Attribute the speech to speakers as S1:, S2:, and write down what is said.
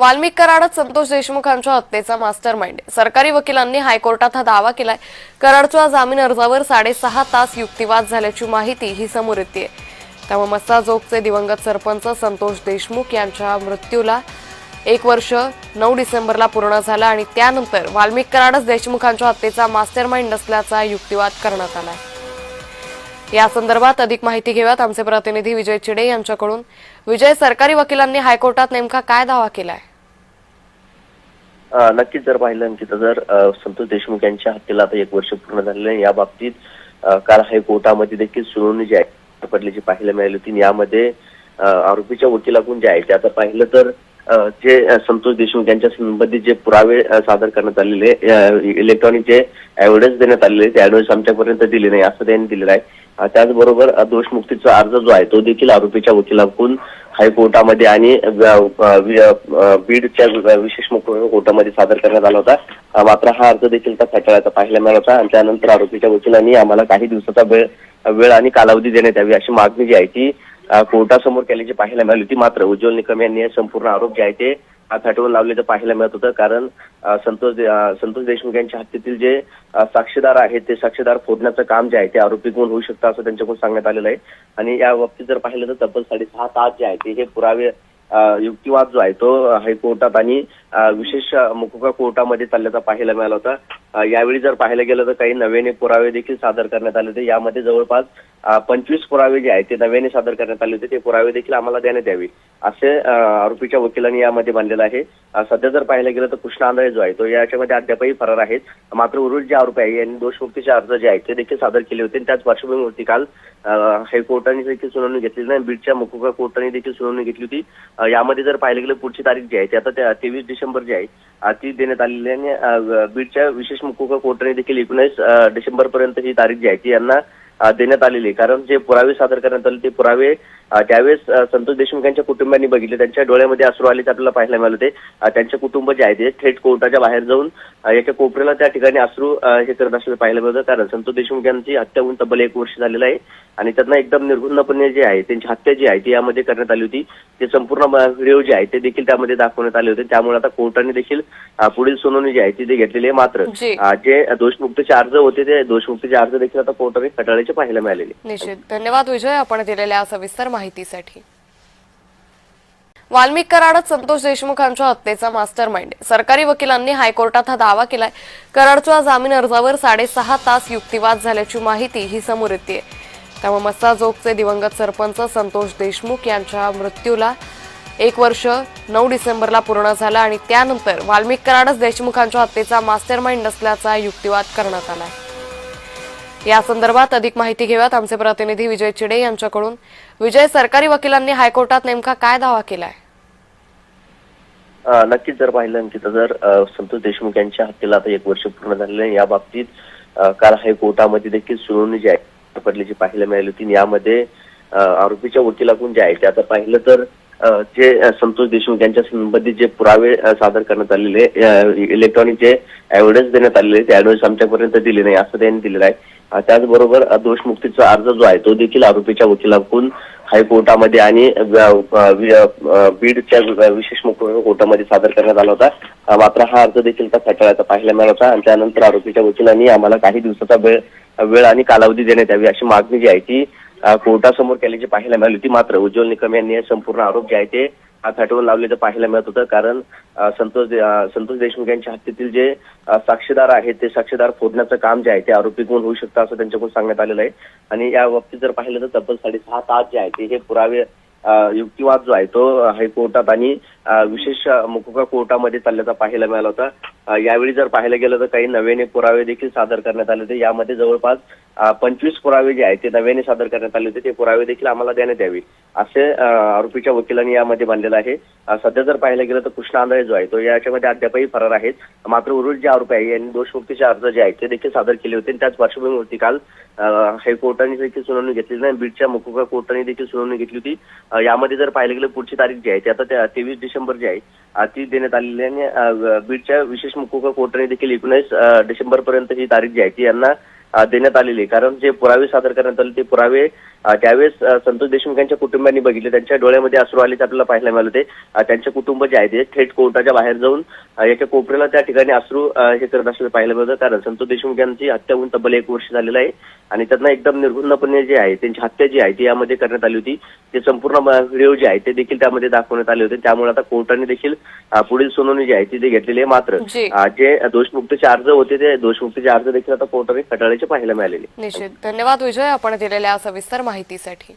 S1: वाल्मिक कराडात संतोष देशमुखांच्या हत्येचा मास्टरमाइंड सरकारी वकिलांनी हायकोर्टात हा दावा केलाय। कराडच्या जामीन अर्जावर 6.5 तास युक्तिवाद झाल्याची माहिती ही समोर येते। त्यामुळे मस्साजोगचे दिवंगत सरपंच संतोष देशमुख यांच्या मृत्यूला 1 वर्ष 9 डिसेंबरला पूर्ण झाला आणि त्यानंतर वाल्मिक कराडच देशमुखांच्या हत्येचा मास्टरमाइंड असल्याचा युक्तिवाद करण्यात आला। या संदर्भात अधिक माहिती घेऊयात आमचे प्रतिनिधी विजय चिडे यांच्याकडून। विजय, सरकारी वकिलांनी हायकोर्टात नेमका काय दावा केलाय?
S2: नक्कीच जर पाहिलं की जर संतोष देशमुख यांच्या हत्येला आता 1 वर्ष पूर्ण झालेलं आहे। या बाबतीत काल हायकोर्टामध्ये देखील सुनावणी जी आहे पडल्याची पाहायला मिळाली होती। यामध्ये आरोपीच्या वकिलाकडून जे आहे ते आता पाहिलं तर जे संतोष देशमुख यांच्या संबंधित जे पुरावे सादर करण्यात आलेले इलेक्ट्रॉनिक जे एव्हिडन्स देण्यात आलेले ते एव्हिडन्स आमच्यापर्यंत दिले नाही असं त्यांनी दिलेलं आहे। त्याचबरोबर दोषमुक्तीचा अर्ज जो आहे तो देखील आरोपीच्या वकिलाकडून हायकोर्टामध्ये आणि बीडच्या विशेष कोर्टामध्ये सादर करण्यात आला होता। मात्र हा अर्ज देखील त्या फेटाळाचा पाहायला मिळाला होता आणि त्यानंतर आरोपीच्या वकिलांनी आम्हाला काही दिवसाचा वेळ आणि कालावधी देण्यात यावी अशी मागणी जी आहे ती कोर्टासमोर केल्याची पाहायला मिळाली होती। मात्र उज्ज्वल निकम यांनी संपूर्ण आरोप जे आहे ते फेटाळून लावल्याचं पाहायला मिळत होतं। कारण संतोष देशमुख यांच्या हत्येतील जे साक्षीदार आहेत ते साक्षीदार फोडण्याचं काम जे आहे ते आरोपीकडून होऊ शकतं असं त्यांच्याकडून सांगण्यात आलेलं आहे। आणि या बाबतीत जर पाहिलं तर तब्बल 6.5 तास जे आहे ते हे पुरावे युक्तिवाद जो आहे तो हायकोर्टात आणि विशेष मुकुका कोर्टामध्ये चालल्याचा पाहायला मिळाला होता। यावेळी जर पाहायला गेलं तर काही नव्याने पुरावे देखील सादर करण्यात आले होते। यामध्ये जवळपास 25 पुरावे जे आहेत ते नव्याने सादर करण्यात आले होते। ते पुरावे देखील आम्हाला देण्यात यावे असे आरोपीच्या वकिलांनी यामध्ये मांडलेलं आहे। सध्या जर पाहायला गेलं तर कृष्णा आंधळे जो आहे तो याच्यामध्ये अद्यापही फरार आहेत। मात्र उर्वरित जे आरोपी आहे यांनी दोषमुक्तीचे अर्ज जे आहेत ते देखील सादर केले होते। त्याच पार्श्वभूमीवरती काल हायकोर्टाने देखील सुनावणी घेतली नाही, बीडच्या मुकुका कोर्टाने देखील सुनावणी घेतली होती। यामध्ये जर पाहिलं गेलं पुढची तारीख जी आहे ती आता 23 डिसेंबर जी आहे ती देण्यात आलेली आहे आणि बीडच्या विशेष मुकुका कोर्टाने देखील 19 डिसेंबर पर्यंत ही तारीख जी आहे ती यांना देण्यात आलेली आहे। कारण जे पुरावे सादर करण्यात आले ते पुरावे त्यावेळेस संतोष देशमुख यांच्या कुटुंबियांनी बघितले, त्यांच्या डोळ्यामध्ये अश्रू आले ते आपल्याला पाहायला मिळाले होते। त्यांचे कुटुंब जे आहे ते थेट कोर्टाच्या बाहेर जाऊन एका कोपऱ्याला त्या ठिकाणी अश्रू हे करत असलेलं पाहायला मिळतं। कारण संतोष देशमुख यांची हत्या होऊन तब्बल 1 वर्ष झालेलं आहे आणि त्यांना एकदम निर्गुणपणे जे आहे त्यांची हत्या जी आहे ती यामध्ये करण्यात आली होती। ते संपूर्ण व्हिडिओ जे आहे ते देखील त्यामध्ये दाखवण्यात आले होते। त्यामुळे आता कोर्टाने देखील पुढील सुनावणी जी आहे ती घेतलेली आहे। मात्र जे दोषमुक्तीचे अर्ज होते ते दोषमुक्तीचे अर्ज देखील आता कोर्टाने फेटाळल्याचे पाहायला मिळालेले।
S1: निश्चित धन्यवाद विजय, आपण दिलेल्या सविस्तर माहितीसाठी। वाल्मिक कराडात संतोष देशमुखांच्या हत्येचा मास्टरमाइंड सरकारी वकिलांनी हायकोर्टात हा दावा केलाय। कराडच्या जामीन अर्जावर 6.5 तास युक्तिवाद झाल्याची माहिती ही समोर येते। त्यामुळे मस्साजोगचे दिवंगत सरपंच संतोष देशमुख यांच्या मृत्यूला 1 वर्ष 9 डिसेंबरला पूर्ण झाला आणि त्यानंतर वाल्मिक कराडच देशमुखांच्या हत्येचा मास्टरमाइंड असल्याचा युक्तिवाद करण्यात आलाय। या संदर्भात अधिक माहिती घेऊयात आमचे प्रतिनिधी विजय चिडे यांच्याकडून। विजय, सरकारी वकिलांनी हायकोर्टात नेमका काय दावा केलाय?
S2: नक्कीच जर पाहिलं की जर संतोष देशमुख यांच्या हत्येला आता 1 वर्ष पूर्ण झालेलं आहे। या बाबतीत काल हायकोर्टामध्ये देखील सुनावणी जी आहे पडल्याची पाहायला मिळाली होती। यामध्ये आरोपीच्या वकिलाकडून जे आहे ते आता पाहिलं तर जे संतोष देशमुख यांच्या संबंधित जे पुरावे सादर करण्यात आलेले इलेक्ट्रॉनिक जे एव्हिडन्स देण्यात आलेले ते एव्हिडन्स आमच्यापर्यंत दिले नाही असं त्यांनी दिलेलं आहे। त्याचबरोबर दोषमुक्तीचा अर्ज जो आहे तो देखील आरोपीच्या वकिलाकडून हायकोर्टामध्ये आणि बीडच्या विशेष कोर्टामध्ये सादर करण्यात आला होता। मात्र हा अर्ज देखील त्या फेटाळाचा पाहायला मिळाला होता आणि त्यानंतर आरोपीच्या वकिलांनी आम्हाला काही दिवसाचा वेळ आणि कालावधी देण्यात यावी अशी मागणी जी आहे ती कोर्टासमोर केल्याची पाहायला मिळाली होती। मात्र उज्ज्वल निकम यांनी संपूर्ण आरोप जे आहे ते फेटाळून लावल्याचं पाहायला मिळत होतं। कारण संतोष देशमुख यांच्या हत्येतील जे साक्षीदार आहेत ते साक्षीदार फोडण्याचं काम जे आहे ते आरोपीकडून होऊ शकतं असं त्यांच्याकडून सांगण्यात आलेलं आहे। आणि या बाबतीत जर पाहिलं तर तब्बल 6.5 तास जे आहे ते हे पुरावे युक्तिवाद जो आहे तो हायकोर्टात आणि विशेष मुकुका कोर्टामध्ये चालल्याचा पाहायला मिळाला होता। यावेळी जर पाहायला गेलं तर काही नव्याने पुरावे देखील सादर करण्यात आले होते। यामध्ये जवळपास 25 पुरावे जे आहेत ते नव्याने सादर करण्यात आले होते। ते पुरावे देखील आम्हाला देण्यात यावे असे आरोपीच्या वकिलांनी यामध्ये मांडलेलं आहे। सध्या जर पाहायला गेलं तर कृष्णा आंधळे जो आहे तो याच्यामध्ये अद्यापही फरार आहेत। मात्र उर्वरित जे आरोपी आहे यांनी दोषमुक्तीचे अर्ज जे आहेत ते देखील सादर केले होते। त्याच पार्श्वभूमीवरती काल हायकोर्टाने देखील सुनावणी घेतली नाही, बीडच्या मुकुका कोर्टाने देखील सुनावणी घेतली होती। यामध्ये जर पाहिलं गेलं पुढची तारीख जी आहे ती आता 23 डिसेंबर जी आहे ती देण्यात आलेली आहे आणि बीडच्या विशेष मुकुका कोर्टाने देखील 19 डिसेंबर पर्यंत ही तारीख जी आहे ती यांना देण्यात आलेली आहे. कारण जे पुरावे सादर करण्यात आले ते पुरावे त्यावेळेस संतोष देशमुख यांच्या कुटुंबियांनी बघितले, त्यांच्या डोळ्यामध्ये अश्रू आले ते आपल्याला पाहायला मिळाले होते. त्यांचे कुटुंब जे आहे ते थेट कोर्टाच्या बाहेर जाऊन एका कोपऱ्याला त्या ठिकाणी अश्रू हे करत असलेलं पाहायला मिळतं. कारण संतोष देशमुख यांची हत्या होऊन तब्बल 1 वर्ष झालेलं आहे आणि त्यांना एकदम निर्घृणपणे जे आहे त्यांची हत्या जी आहे ती यामध्ये करण्यात आली होती. ते संपूर्ण व्हिडिओ जे आहे ते देखील त्यामध्ये दाखवण्यात आले होते. त्यामुळे आता कोर्टाने देखील पुढील सुनावणी जी आहे ती घेतलेली आहे. मात्र जे दोषमुक्तीचे अर्ज होते ते दोषमुक्तीचे अर्ज देखील आता कोर्टाने फेटाळल्याचे पाहायला मिळालेले.
S1: निश्चित. धन्यवाद विजय, आपण दिलेल्या सविस्तर माहितीसाठी.